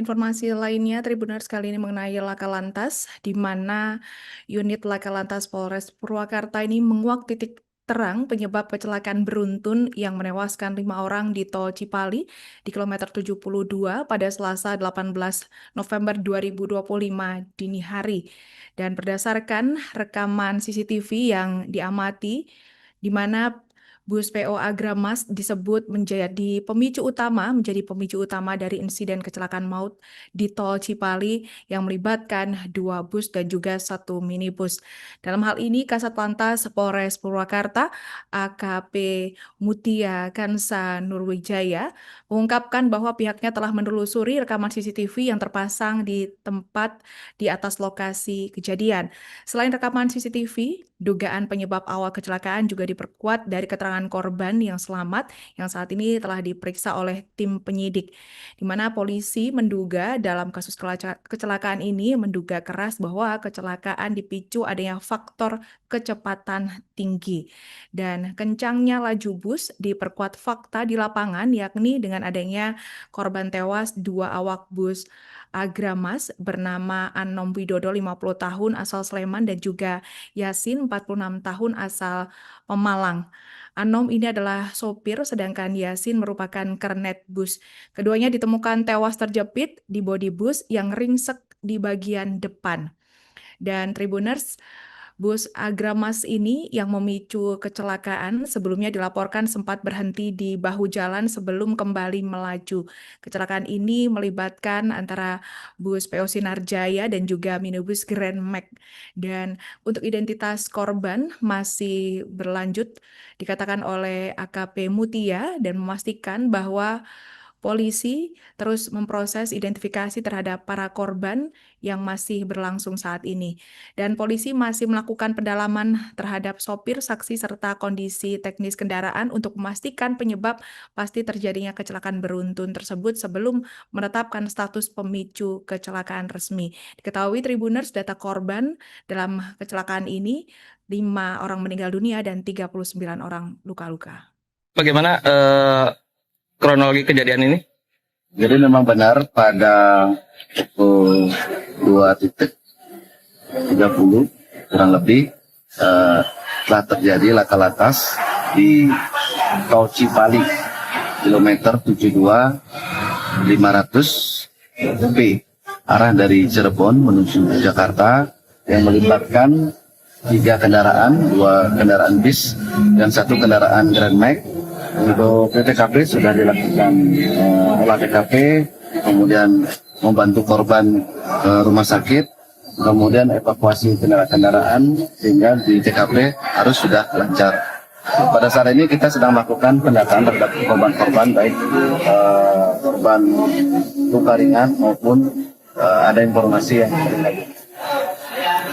Informasi lainnya, Tribuners kali ini mengenai Laka Lantas, di mana unit Laka Lantas Polres Purwakarta ini menguak titik terang penyebab kecelakaan beruntun yang menewaskan 5 orang di Tol Cipali di kilometer 72 pada Selasa 18 November 2025 dini hari. Dan berdasarkan rekaman CCTV yang diamati, di mana bus PO Agramas disebut menjadi pemicu utama dari insiden kecelakaan maut di Tol Cipali yang melibatkan 2 bus dan juga 1 minibus. Dalam hal ini, Kasat Lantas Polres Purwakarta AKP Mutia Kansa Nurwijaya mengungkapkan bahwa pihaknya telah menelusuri rekaman CCTV yang terpasang di tempat di atas lokasi kejadian. Selain rekaman CCTV, dugaan penyebab awal kecelakaan juga diperkuat dari keterangan korban yang selamat yang saat ini telah diperiksa oleh tim penyidik, di mana polisi menduga dalam kasus kecelakaan ini menduga keras bahwa kecelakaan dipicu adanya faktor kecepatan tinggi dan kencangnya laju bus diperkuat fakta di lapangan, yakni dengan adanya korban tewas 2 awak bus Agramas bernama Anom Widodo 50 tahun asal Sleman dan juga Yasin 46 tahun asal Pemalang. Anom ini adalah sopir sedangkan Yasin merupakan kernet bus. Keduanya ditemukan tewas terjepit di bodi bus yang ringsek di bagian depan. Dan Tribuners, bus Agramas ini yang memicu kecelakaan sebelumnya dilaporkan sempat berhenti di bahu jalan sebelum kembali melaju. Kecelakaan ini melibatkan antara bus PO Sinarjaya dan juga minibus Grand Max. Dan untuk identitas korban masih berlanjut dikatakan oleh AKP Mutia dan memastikan bahwa polisi terus memproses identifikasi terhadap para korban yang masih berlangsung saat ini. Dan polisi masih melakukan pendalaman terhadap sopir, saksi, serta kondisi teknis kendaraan untuk memastikan penyebab pasti terjadinya kecelakaan beruntun tersebut sebelum menetapkan status pemicu kecelakaan resmi. Diketahui Tribuners, data korban dalam kecelakaan ini 5 orang meninggal dunia dan 39 orang luka-luka. Bagaimana kronologi kejadian ini? Jadi memang benar pada pukul 2:30 kurang lebih telah terjadi laka lantas di Tol Cipali kilometer 72 500 B arah dari Cirebon menuju Jakarta yang melibatkan 3 kendaraan, 2 kendaraan bis dan 1 kendaraan Grand Max. Untuk TKP sudah dilakukan olah TKP, kemudian membantu korban ke rumah sakit, kemudian evakuasi kendaraan sehingga di TKP harus sudah lancar. Pada saat ini kita sedang melakukan pendataan terhadap korban-korban, baik korban luka ringan maupun ada informasi yang meninggal.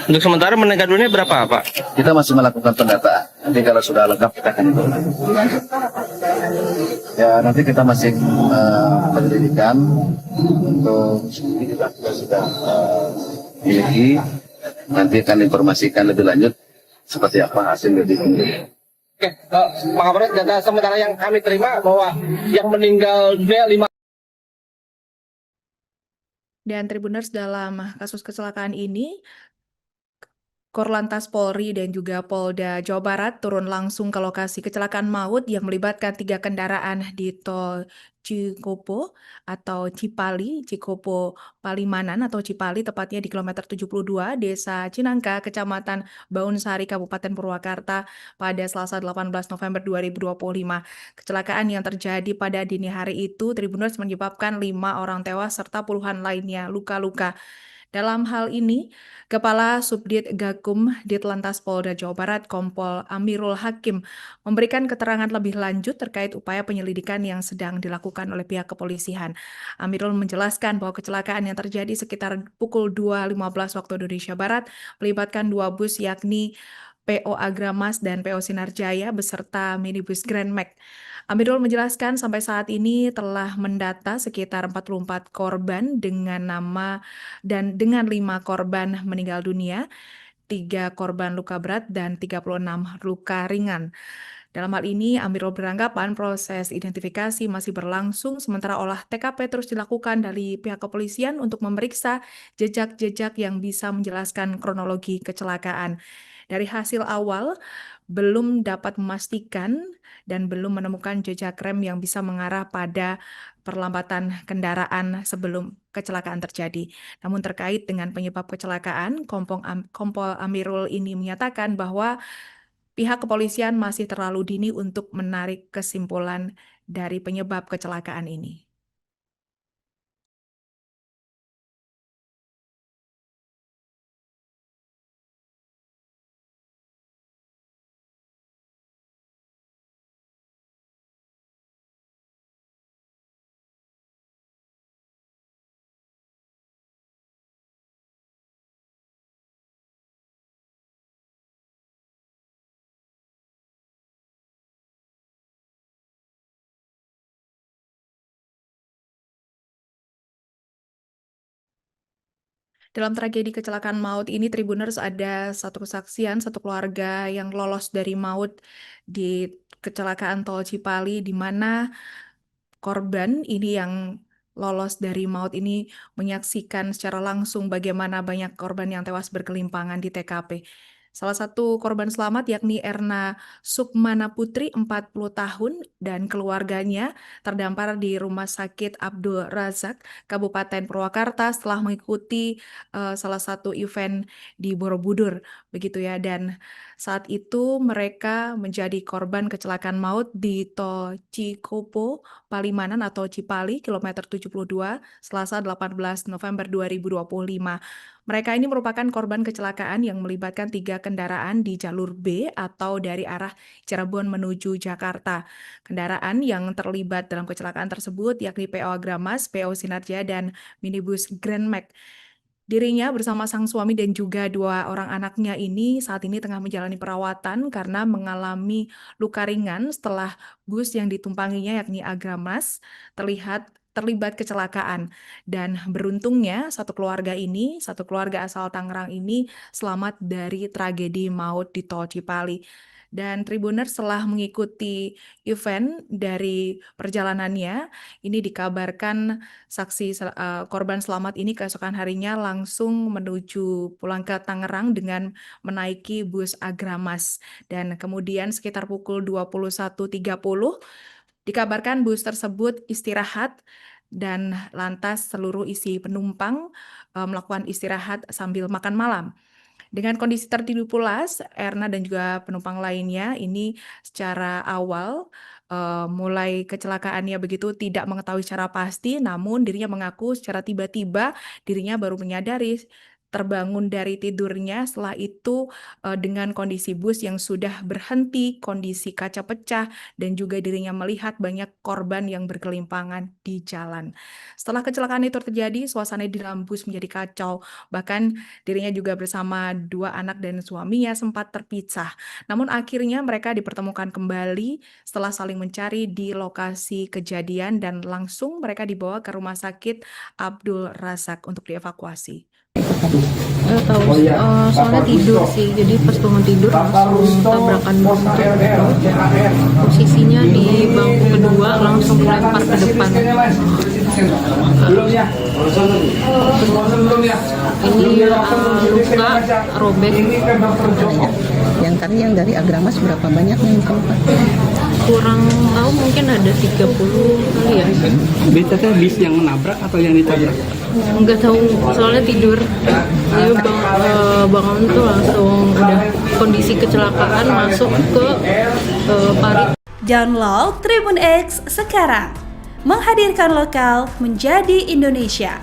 Untuk sementara meninggal dunia berapa, Pak? Kita masih melakukan pendataan. Nanti kalau sudah lengkap kita akan informasi. Ya, nanti kita masih penyelidikan untuk kita sudah miliki. Nanti akan informasikan lebih lanjut seperti apa hasil dari penyelidikan. Oke, Pak Kapolres, data sementara yang kami terima bahwa yang meninggal dunia 5. Dan Tribuners, dalam kasus kecelakaan ini, Korlantas Polri dan juga Polda Jawa Barat turun langsung ke lokasi kecelakaan maut yang melibatkan 3 kendaraan di Tol Cikopo atau Cikopo Palimanan atau Cipali, tepatnya di kilometer 72, Desa Cinangka, Kecamatan Baunsari, Kabupaten Purwakarta pada Selasa 18 November 2025. Kecelakaan yang terjadi pada dini hari itu, Tribuners, menyebabkan 5 orang tewas serta puluhan lainnya luka-luka. Dalam hal ini, Kepala Subdit Gakum Ditlantas Polda Jawa Barat Kompol Amirul Hakim memberikan keterangan lebih lanjut terkait upaya penyelidikan yang sedang dilakukan oleh pihak kepolisian. Amirul menjelaskan bahwa kecelakaan yang terjadi sekitar pukul 2.15 waktu Indonesia Barat melibatkan 2 bus yakni PO Agramas dan PO Sinarjaya beserta minibus Grand Max. Amirul menjelaskan sampai saat ini telah mendata sekitar 44 korban dengan nama dan dengan 5 korban meninggal dunia, 3 korban luka berat dan 36 luka ringan. Dalam hal ini, Amirul beranggapan proses identifikasi masih berlangsung, sementara olah TKP terus dilakukan dari pihak kepolisian untuk memeriksa jejak-jejak yang bisa menjelaskan kronologi kecelakaan. Dari hasil awal, belum dapat memastikan dan belum menemukan jejak rem yang bisa mengarah pada perlambatan kendaraan sebelum kecelakaan terjadi. Namun terkait dengan penyebab kecelakaan, Kompol Amirul ini menyatakan bahwa pihak kepolisian masih terlalu dini untuk menarik kesimpulan dari penyebab kecelakaan ini. Dalam tragedi kecelakaan maut ini, Tribuners, ada satu kesaksian, satu keluarga yang lolos dari maut di kecelakaan tol Cipali, di mana korban ini yang lolos dari maut ini menyaksikan secara langsung bagaimana banyak korban yang tewas berkelimpangan di TKP. Salah satu korban selamat yakni Erna Sukmana Putri, 40 tahun, dan keluarganya terdampar di Rumah Sakit Abdul Razak, Kabupaten Purwakarta setelah mengikuti salah satu event di Borobudur, begitu ya. Dan saat itu mereka menjadi korban kecelakaan maut di Tol Cikopo, Palimanan atau Cipali, kilometer 72, Selasa 18 November 2025. Mereka ini merupakan korban kecelakaan yang melibatkan 3 kendaraan di jalur B atau dari arah Cirebon menuju Jakarta. Kendaraan yang terlibat dalam kecelakaan tersebut yakni PO Agramas, PO Sinarja, dan minibus Grand Max. Dirinya bersama sang suami dan juga 2 orang anaknya ini saat ini tengah menjalani perawatan karena mengalami luka ringan setelah bus yang ditumpanginya yakni Agramas terlibat kecelakaan. Dan beruntungnya satu keluarga asal Tangerang ini selamat dari tragedi maut di Tol Cipali. Dan Tribuners setelah mengikuti event dari perjalanannya, ini dikabarkan korban selamat ini keesokan harinya langsung menuju pulang ke Tangerang dengan menaiki bus Agramas. Dan kemudian sekitar pukul 21.30 dikabarkan bus tersebut istirahat dan lantas seluruh isi penumpang melakukan istirahat sambil makan malam. Dengan kondisi tertidur pulas, Erna dan juga penumpang lainnya ini secara awal mulai kecelakaannya begitu tidak mengetahui secara pasti, namun dirinya mengaku secara tiba-tiba dirinya baru menyadari terbangun dari tidurnya setelah itu dengan kondisi bus yang sudah berhenti, kondisi kaca pecah, dan juga dirinya melihat banyak korban yang berkelimpangan di jalan. Setelah kecelakaan itu terjadi, suasana di dalam bus menjadi kacau. Bahkan dirinya juga bersama 2 anak dan suaminya sempat terpisah. Namun akhirnya mereka dipertemukan kembali setelah saling mencari di lokasi kejadian dan langsung mereka dibawa ke Rumah Sakit Abdul Razak untuk dievakuasi. Nggak tahu, soalnya tidur sih, jadi pas bangun tidur langsung tabrakan begitu. Posisinya di bangku kedua langsung kelempar ke depan. Ini luka robek. Yang dari Agramas berapa banyak yang keempat? Kurang tahu, mungkin ada 30 kali ya. Itu bis yang menabrak atau yang ditabrak? Nggak tahu, soalnya tidur. Jadi bangun tuh langsung udah kondisi kecelakaan masuk ke parit. Download Tribun X sekarang, menghadirkan lokal menjadi Indonesia.